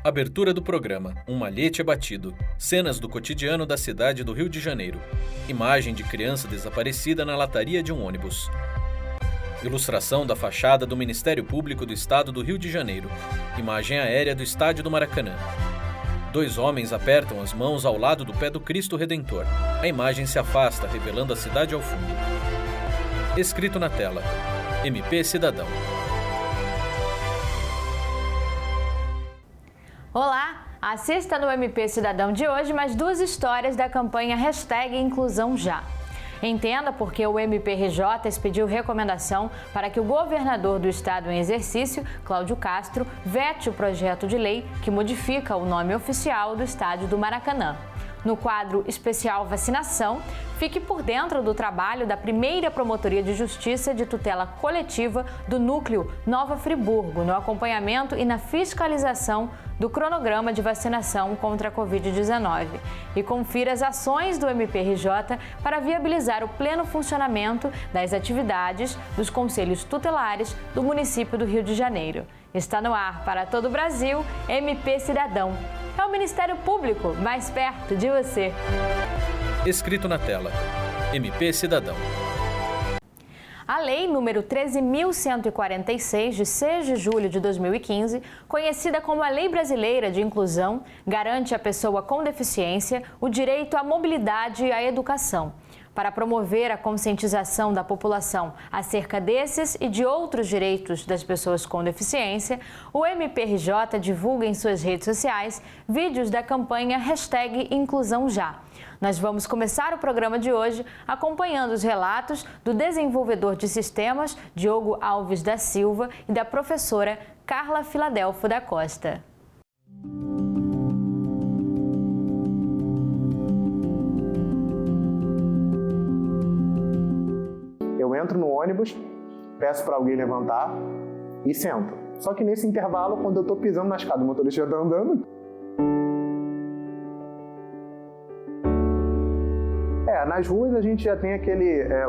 Abertura do programa Um Malhete Abatido. Cenas do cotidiano da cidade do Rio de Janeiro. Imagem de criança desaparecida na lataria de um ônibus. Ilustração da fachada do Ministério Público do Estado do Rio de Janeiro. Imagem aérea do Estádio do Maracanã. 2 homens apertam as mãos ao lado do pé do Cristo Redentor. A imagem se afasta, revelando a cidade ao fundo. Escrito na tela: MP Cidadão. Olá! Assista no MP Cidadão de hoje mais 2 histórias da campanha #InclusãoJá. Entenda por que o MPRJ expediu recomendação para que o governador do estado em exercício, Cláudio Castro, vete o projeto de lei que modifica o nome oficial do estádio do Maracanã. No quadro especial Vacinação, fique por dentro do trabalho da primeira Promotoria de Justiça de Tutela Coletiva do Núcleo Nova Friburgo, no acompanhamento e na fiscalização do cronograma de vacinação contra a Covid-19. E confira as ações do MPRJ para viabilizar o pleno funcionamento das atividades dos conselhos tutelares do município do Rio de Janeiro. Está no ar para todo o Brasil, MP Cidadão. É o Ministério Público, mais perto de você. Escrito na tela: MP Cidadão. A Lei número 13.146, de 6 de julho de 2015, conhecida como a Lei Brasileira de Inclusão, garante à pessoa com deficiência o direito à mobilidade e à educação. Para promover a conscientização da população acerca desses e de outros direitos das pessoas com deficiência, o MPRJ divulga em suas redes sociais vídeos da campanha #InclusãoJá. Nós vamos começar o programa de hoje acompanhando os relatos do desenvolvedor de sistemas, Diogo Alves da Silva, e da professora Carla Filadelfo da Costa. Eu entro no ônibus, peço para alguém levantar e sento. Só que nesse intervalo, quando eu estou pisando na escada, o motorista já está andando. Nas ruas a gente já tem o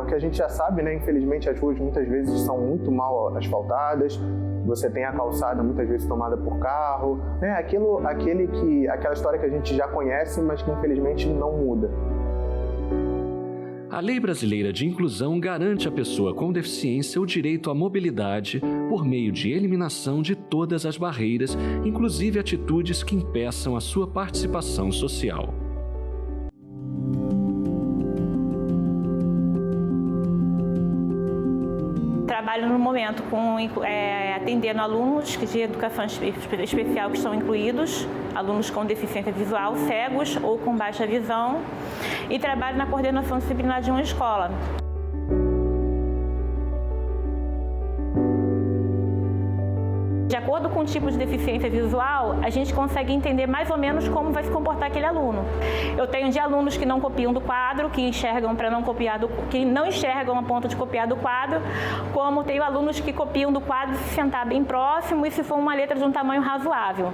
que a gente já sabe, né? Infelizmente as ruas muitas vezes são muito mal asfaltadas, você tem a calçada muitas vezes tomada por carro, né? Aquela história que a gente já conhece, mas que infelizmente não muda. A Lei Brasileira de Inclusão garante à pessoa com deficiência o direito à mobilidade por meio de eliminação de todas as barreiras, inclusive atitudes que impeçam a sua participação social. Trabalho no momento atendendo alunos de educação especial que estão incluídos, alunos com deficiência visual, cegos ou com baixa visão, e trabalho na coordenação disciplinar de uma escola. De acordo com o tipo de deficiência visual, a gente consegue entender mais ou menos como vai se comportar aquele aluno. Eu tenho de alunos que não copiam do quadro, que enxergam para não copiar que não enxergam a ponto de copiar do quadro, como tenho alunos que copiam do quadro se sentar bem próximo e se for uma letra de um tamanho razoável.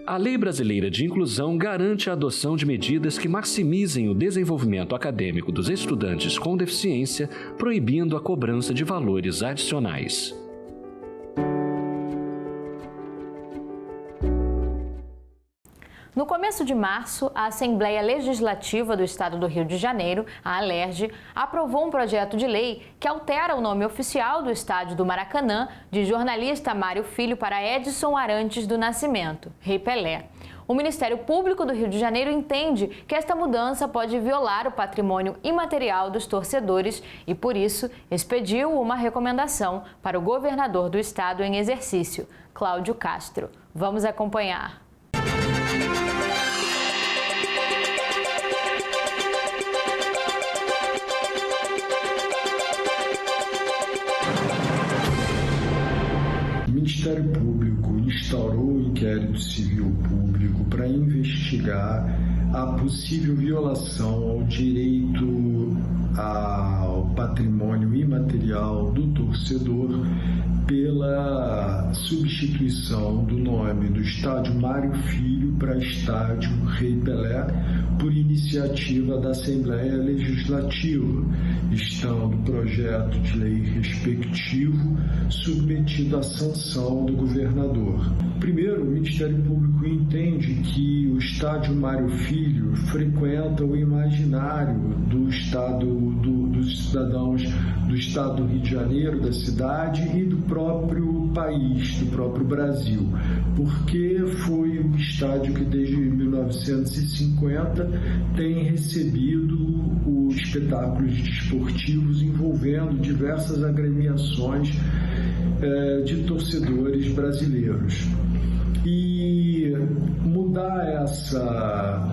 A Lei Brasileira de Inclusão garante a adoção de medidas que maximizem o desenvolvimento acadêmico dos estudantes com deficiência, proibindo a cobrança de valores adicionais. No começo de março, a Assembleia Legislativa do Estado do Rio de Janeiro, a ALERJ, aprovou um projeto de lei que altera o nome oficial do estádio do Maracanã de jornalista Mário Filho para Edson Arantes do Nascimento, Rei Pelé. O Ministério Público do Rio de Janeiro entende que esta mudança pode violar o patrimônio imaterial dos torcedores e, por isso, expediu uma recomendação para o governador do estado em exercício, Cláudio Castro. Vamos acompanhar. O Ministério Público instaurou um inquérito civil público para investigar a possível violação ao direito ao patrimônio imaterial do torcedor pela substituição do nome do estádio Mário Filho para estádio Rei Pelé por iniciativa da Assembleia Legislativa, estando o projeto de lei respectivo submetido à sanção do governador. Primeiro, o Ministério Público entende que o estádio Mário Filho frequenta o imaginário dos cidadãos do estado do Rio de Janeiro, da cidade e do próprio país, do próprio Brasil, porque foi um estádio que desde 1950 tem recebido os espetáculos desportivos envolvendo diversas agremiações de torcedores brasileiros. E mudar essa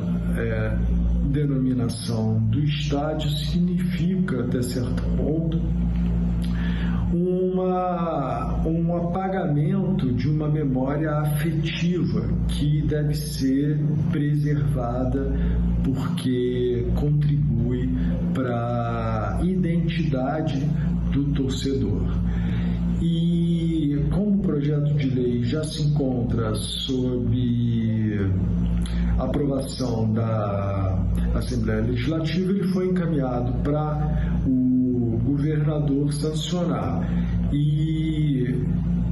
denominação do estádio significa, até certo ponto, um apagamento de uma memória afetiva que deve ser preservada porque contribui para a identidade do torcedor. E como o projeto de lei já se encontra sob aprovação da Assembleia Legislativa, ele foi encaminhado para o governador sancionar. E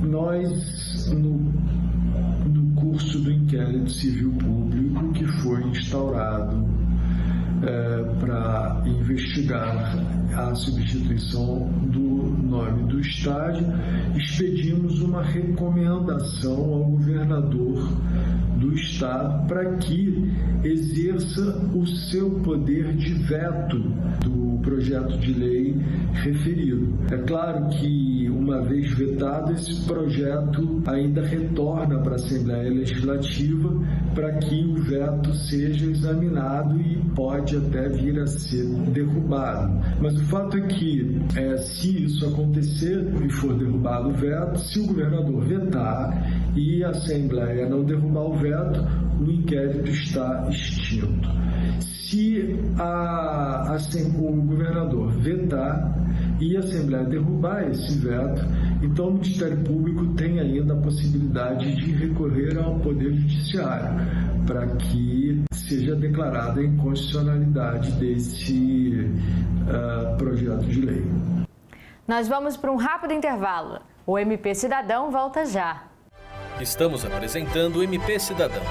nós, no curso do inquérito civil público que foi instaurado para investigar a substituição do nome do estádio, expedimos uma recomendação ao governador do estado para que exerça o seu poder de veto do projeto de lei referido. É claro que, uma vez vetado, esse projeto ainda retorna para a Assembleia Legislativa para que o veto seja examinado e pode até vir a ser derrubado. Mas o fato é que, se isso acontecer e for derrubado o veto, se o governador vetar e a Assembleia não derrubar o veto, o inquérito está extinto. Se o governador vetar e a Assembleia derrubar esse veto, então o Ministério Público tem ainda a possibilidade de recorrer ao Poder Judiciário para que seja declarada a inconstitucionalidade desse projeto de lei. Nós vamos para um rápido intervalo. O MP Cidadão volta já. Estamos apresentando o MP Cidadão.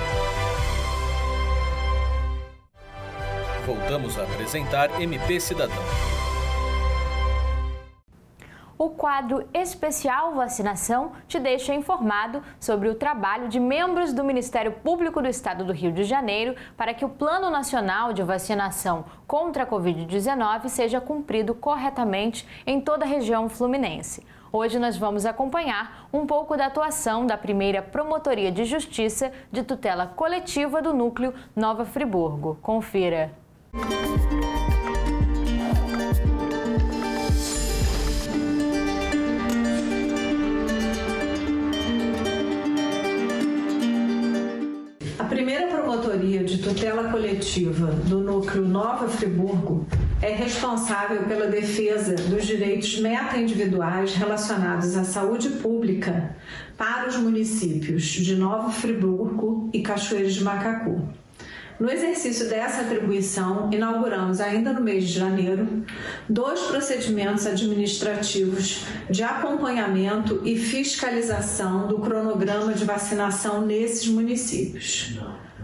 Voltamos a apresentar MP Cidadão. O quadro especial Vacinação te deixa informado sobre o trabalho de membros do Ministério Público do Estado do Rio de Janeiro para que o Plano Nacional de Vacinação contra a Covid-19 seja cumprido corretamente em toda a região fluminense. Hoje nós vamos acompanhar um pouco da atuação da primeira Promotoria de Justiça de Tutela Coletiva do Núcleo Nova Friburgo. Confira. A primeira Promotoria de Tutela Coletiva do Núcleo Nova Friburgo é responsável pela defesa dos direitos meta-individuais relacionados à saúde pública para os municípios de Nova Friburgo e Cachoeiras de Macacu. No exercício dessa atribuição, inauguramos ainda no mês de janeiro 2 procedimentos administrativos de acompanhamento e fiscalização do cronograma de vacinação nesses municípios.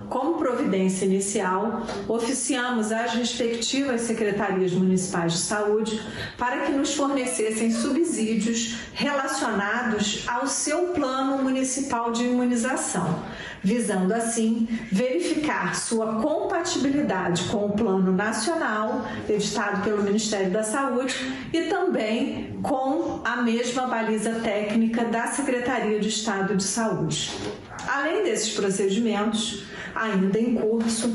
Como providência inicial, oficiamos às respectivas secretarias municipais de saúde para que nos fornecessem subsídios relacionados ao seu plano municipal de imunização, visando assim verificar sua compatibilidade com o Plano Nacional, editado pelo Ministério da Saúde, e também com a mesma baliza técnica da Secretaria de Estado de Saúde. Além desses procedimentos, ainda em curso,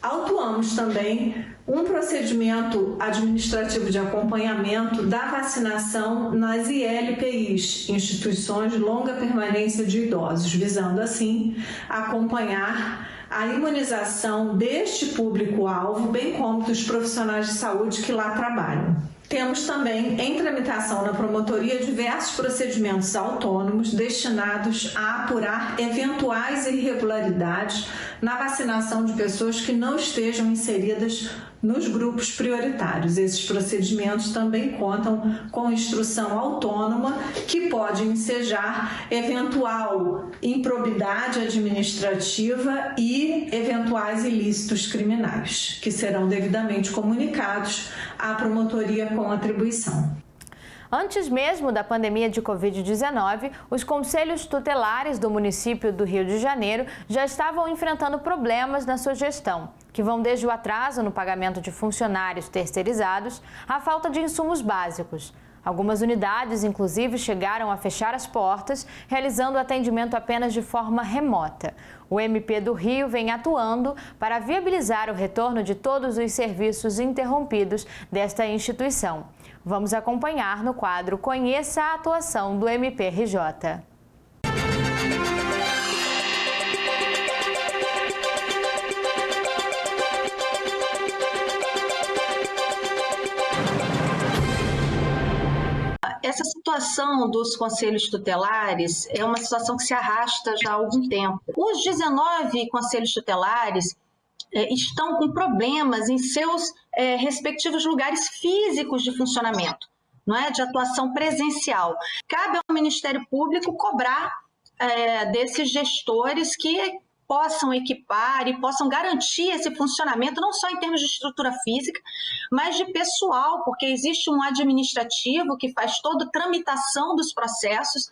autuamos também um procedimento administrativo de acompanhamento da vacinação nas ILPIs, Instituições de Longa Permanência de Idosos, visando assim acompanhar a imunização deste público-alvo, bem como dos profissionais de saúde que lá trabalham. Temos também em tramitação na promotoria diversos procedimentos autônomos destinados a apurar eventuais irregularidades na vacinação de pessoas que não estejam inseridas nos grupos prioritários. Esses procedimentos também contam com instrução autônoma que pode ensejar eventual improbidade administrativa e eventuais ilícitos criminais, que serão devidamente comunicados à promotoria com atribuição. Antes mesmo da pandemia de Covid-19, os conselhos tutelares do município do Rio de Janeiro já estavam enfrentando problemas na sua gestão, que vão desde o atraso no pagamento de funcionários terceirizados à falta de insumos básicos. Algumas unidades, inclusive, chegaram a fechar as portas, realizando atendimento apenas de forma remota. O MP do Rio vem atuando para viabilizar o retorno de todos os serviços interrompidos desta instituição. Vamos acompanhar no quadro Conheça a atuação do MPRJ. Essa situação dos conselhos tutelares é uma situação que se arrasta já há algum tempo. Os 19 conselhos tutelares estão com problemas em seus respectivos lugares físicos de funcionamento, não é? De atuação presencial. Cabe ao Ministério Público cobrar desses gestores que possam equipar e possam garantir esse funcionamento, não só em termos de estrutura física, mas de pessoal, porque existe um administrativo que faz toda a tramitação dos processos,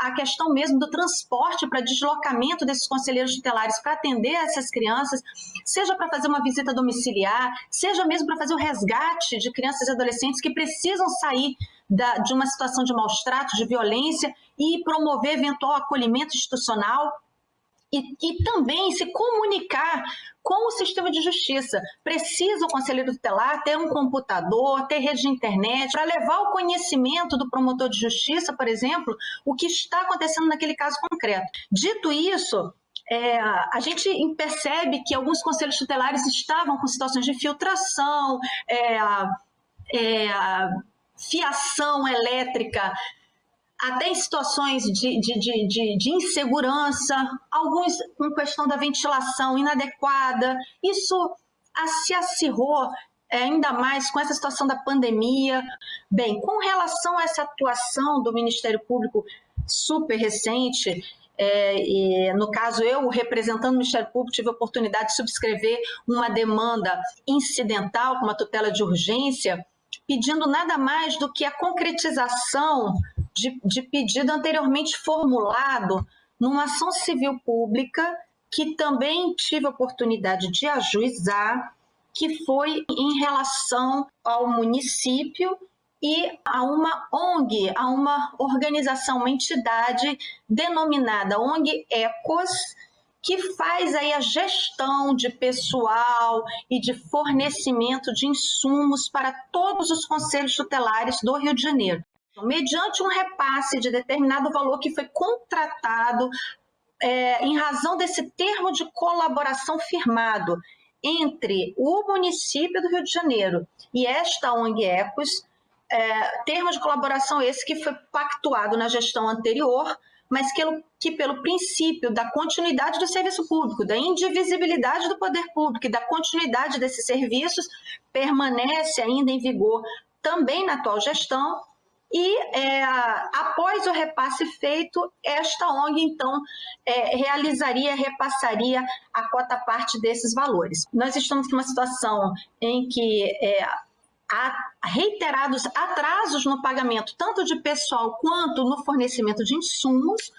a questão mesmo do transporte para deslocamento desses conselheiros tutelares para atender essas crianças, seja para fazer uma visita domiciliar, seja mesmo para fazer o resgate de crianças e adolescentes que precisam sair de uma situação de maus tratos, de violência e promover eventual acolhimento institucional. E também se comunicar com o sistema de justiça. Precisa o conselheiro tutelar ter um computador, ter rede de internet, para levar o conhecimento do promotor de justiça, por exemplo, o que está acontecendo naquele caso concreto. Dito isso, a gente percebe que alguns conselhos tutelares estavam com situações de filtração, fiação elétrica, até em situações de insegurança, alguns com questão da ventilação inadequada. Isso se acirrou ainda mais com essa situação da pandemia. Bem, com relação a essa atuação do Ministério Público super recente, e no caso eu, representando o Ministério Público, tive a oportunidade de subscrever uma demanda incidental com uma tutela de urgência, pedindo nada mais do que a concretização de pedido anteriormente formulado numa ação civil pública que também tive a oportunidade de ajuizar, que foi em relação ao município e a uma ONG, a uma organização, uma entidade denominada ONG Ecos, que faz aí a gestão de pessoal e de fornecimento de insumos para todos os conselhos tutelares do Rio de Janeiro. Mediante um repasse de determinado valor que foi contratado em razão desse termo de colaboração firmado entre o município do Rio de Janeiro e esta ONG Ecos, termo de colaboração esse que foi pactuado na gestão anterior, mas que pelo princípio da continuidade do serviço público, da indivisibilidade do poder público e da continuidade desses serviços, permanece ainda em vigor também na atual gestão. E após o repasse feito, esta ONG, então, repassaria a quota parte desses valores. Nós estamos numa situação em que há reiterados atrasos no pagamento, tanto de pessoal quanto no fornecimento de insumos,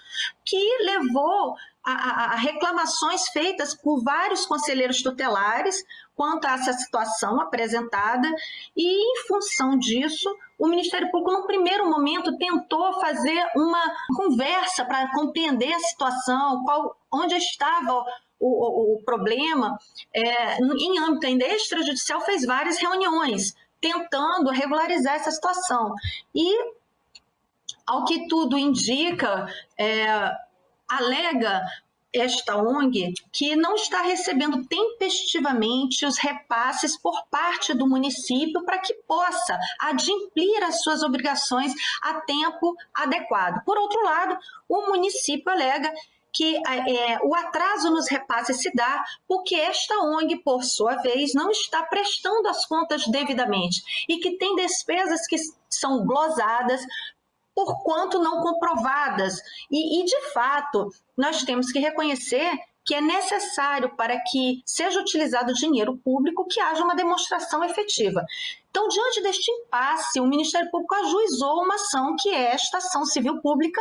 que levou a reclamações feitas por vários conselheiros tutelares quanto a essa situação apresentada, e em função disso, o Ministério Público, no primeiro momento, tentou fazer uma conversa para compreender a situação, onde estava o problema. Em âmbito ainda extrajudicial, fez várias reuniões, tentando regularizar essa situação. E, ao que tudo indica, alega esta ONG que não está recebendo tempestivamente os repasses por parte do município para que possa adimplir as suas obrigações a tempo adequado. Por outro lado, o município alega que o atraso nos repasses se dá porque esta ONG, por sua vez, não está prestando as contas devidamente e que tem despesas que são glosadas por quanto não comprovadas. E, de fato, nós temos que reconhecer que é necessário, para que seja utilizado dinheiro público, que haja uma demonstração efetiva. Então, diante deste impasse, o Ministério Público ajuizou uma ação, que é esta ação civil pública,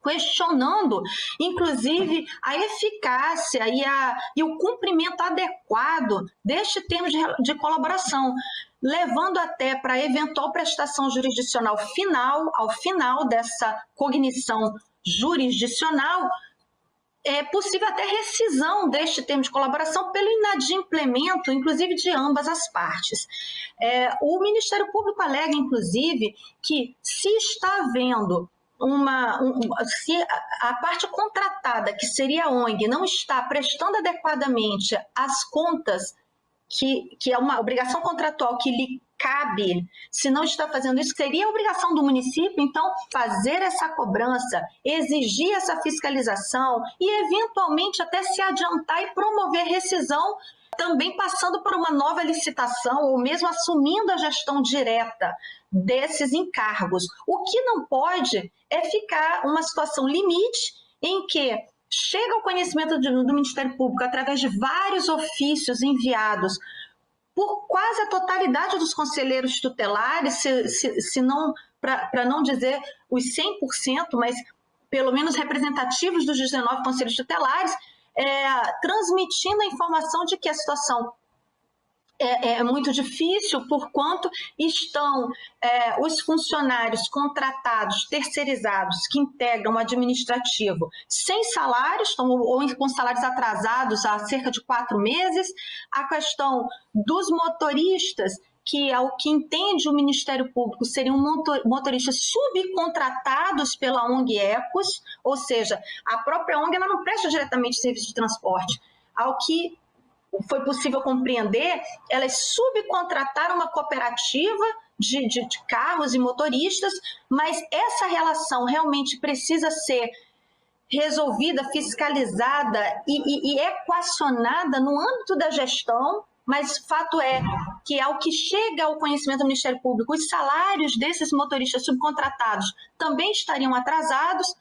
questionando, inclusive, a eficácia e o cumprimento adequado deste termo de colaboração, levando até para a eventual prestação jurisdicional final, ao final dessa cognição jurisdicional, é possível até rescisão deste termo de colaboração pelo inadimplemento, inclusive, de ambas as partes. O Ministério Público alega, inclusive, que se está havendo se a parte contratada, que seria a ONG, não está prestando adequadamente as contas, que é uma obrigação contratual que lhe cabe, se não está fazendo isso, seria a obrigação do município, então, fazer essa cobrança, exigir essa fiscalização e, eventualmente, até se adiantar e promover rescisão, também passando por uma nova licitação ou mesmo assumindo a gestão direta desses encargos. O que não pode é ficar uma situação limite em que chega ao conhecimento do Ministério Público através de vários ofícios enviados por quase a totalidade dos conselheiros tutelares, se não, para não dizer os 100%, mas pelo menos representativos dos 19 conselheiros tutelares, transmitindo a informação de que a situação é muito difícil, porquanto estão os funcionários contratados, terceirizados, que integram o administrativo, sem salários, ou com salários atrasados há cerca de 4 meses, a questão dos motoristas, que, ao que entende o Ministério Público, seriam motoristas subcontratados pela ONG Ecos, ou seja, a própria ONG ela não presta diretamente serviço de transporte. Ao que foi possível compreender, elas subcontrataram uma cooperativa de carros e motoristas, mas essa relação realmente precisa ser resolvida, fiscalizada e equacionada no âmbito da gestão, mas fato é que, ao que chega ao conhecimento do Ministério Público, os salários desses motoristas subcontratados também estariam atrasados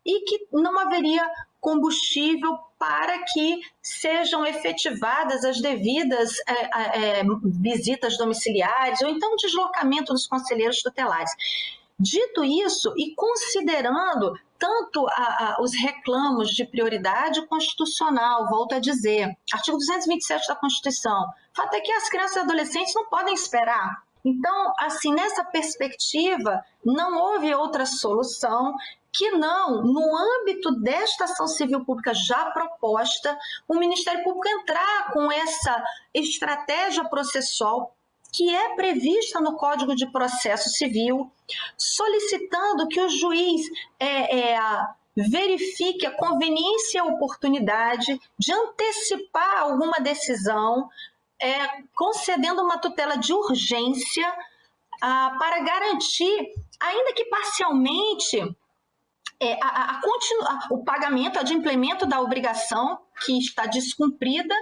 e que não haveria combustível para que sejam efetivadas as devidas visitas domiciliares ou então o deslocamento dos conselheiros tutelares. Dito isso, e considerando tanto os reclamos de prioridade constitucional, volto a dizer, artigo 227 da Constituição, o fato é que as crianças e adolescentes não podem esperar. Então, assim, nessa perspectiva, não houve outra solução que não, no âmbito desta ação civil pública já proposta, o Ministério Público entrar com essa estratégia processual que é prevista no Código de Processo Civil, solicitando que o juiz verifique a conveniência e a oportunidade de antecipar alguma decisão, concedendo uma tutela de urgência para garantir, ainda que parcialmente, o pagamento, o adimplemento da obrigação que está descumprida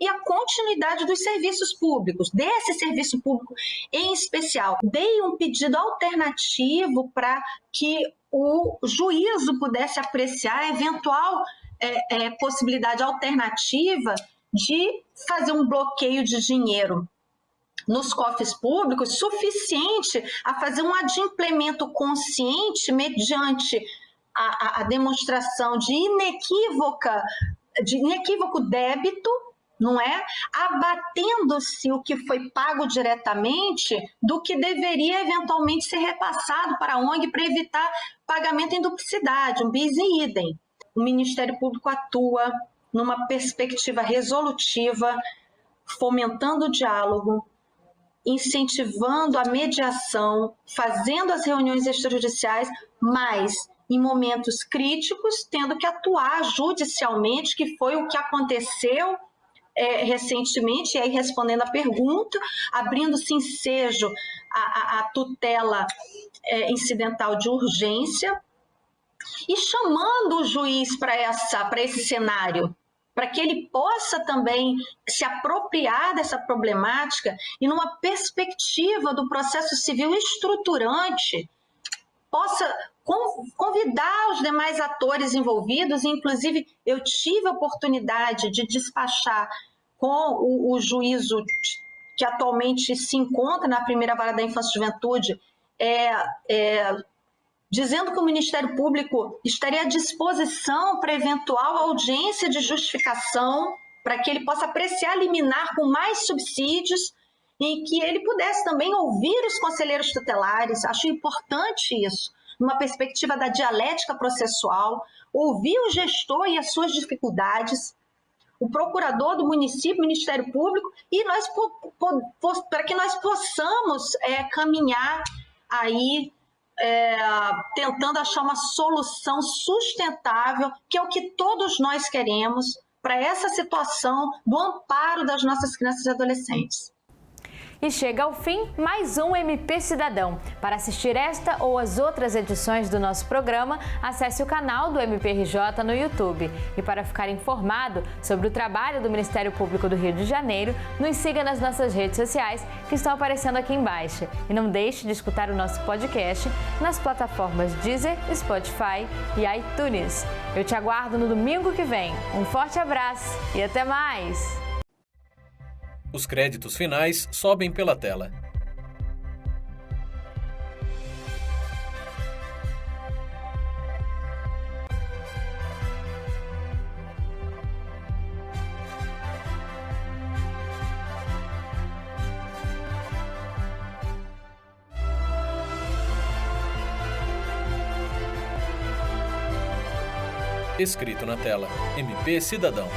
e a continuidade dos serviços públicos, desse serviço público em especial. Dei um pedido alternativo para que o juízo pudesse apreciar a eventual possibilidade alternativa de fazer um bloqueio de dinheiro nos cofres públicos suficiente a fazer um adimplemento consciente mediante a demonstração de inequívoco débito, não é? Abatendo-se o que foi pago diretamente do que deveria eventualmente ser repassado para a ONG para evitar pagamento em duplicidade, um bis in idem. O Ministério Público atua numa perspectiva resolutiva, fomentando o diálogo, incentivando a mediação, fazendo as reuniões extrajudiciais, mas em momentos críticos, tendo que atuar judicialmente, que foi o que aconteceu recentemente, e aí respondendo a pergunta, abrindo-se ensejo a tutela incidental de urgência e chamando o juiz para esse cenário, para que ele possa também se apropriar dessa problemática e, numa perspectiva do processo civil estruturante, possa convidar os demais atores envolvidos. Inclusive, eu tive a oportunidade de despachar com o juízo que atualmente se encontra na primeira vara da Infância e Juventude, dizendo que o Ministério Público estaria à disposição para eventual audiência de justificação, para que ele possa apreciar liminar com mais subsídios e que ele pudesse também ouvir os conselheiros tutelares. Acho importante isso, numa perspectiva da dialética processual, ouvir o gestor e as suas dificuldades, o procurador do município, o Ministério Público, e para que nós possamos caminhar aí tentando achar uma solução sustentável, que é o que todos nós queremos para essa situação do amparo das nossas crianças e adolescentes. E chega ao fim mais um MP Cidadão. Para assistir esta ou as outras edições do nosso programa, acesse o canal do MPRJ no YouTube. E para ficar informado sobre o trabalho do Ministério Público do Rio de Janeiro, nos siga nas nossas redes sociais que estão aparecendo aqui embaixo. E não deixe de escutar o nosso podcast nas plataformas Deezer, Spotify e iTunes. Eu te aguardo no domingo que vem. Um forte abraço e até mais! Os créditos finais sobem pela tela. Escrito na tela, MP Cidadão.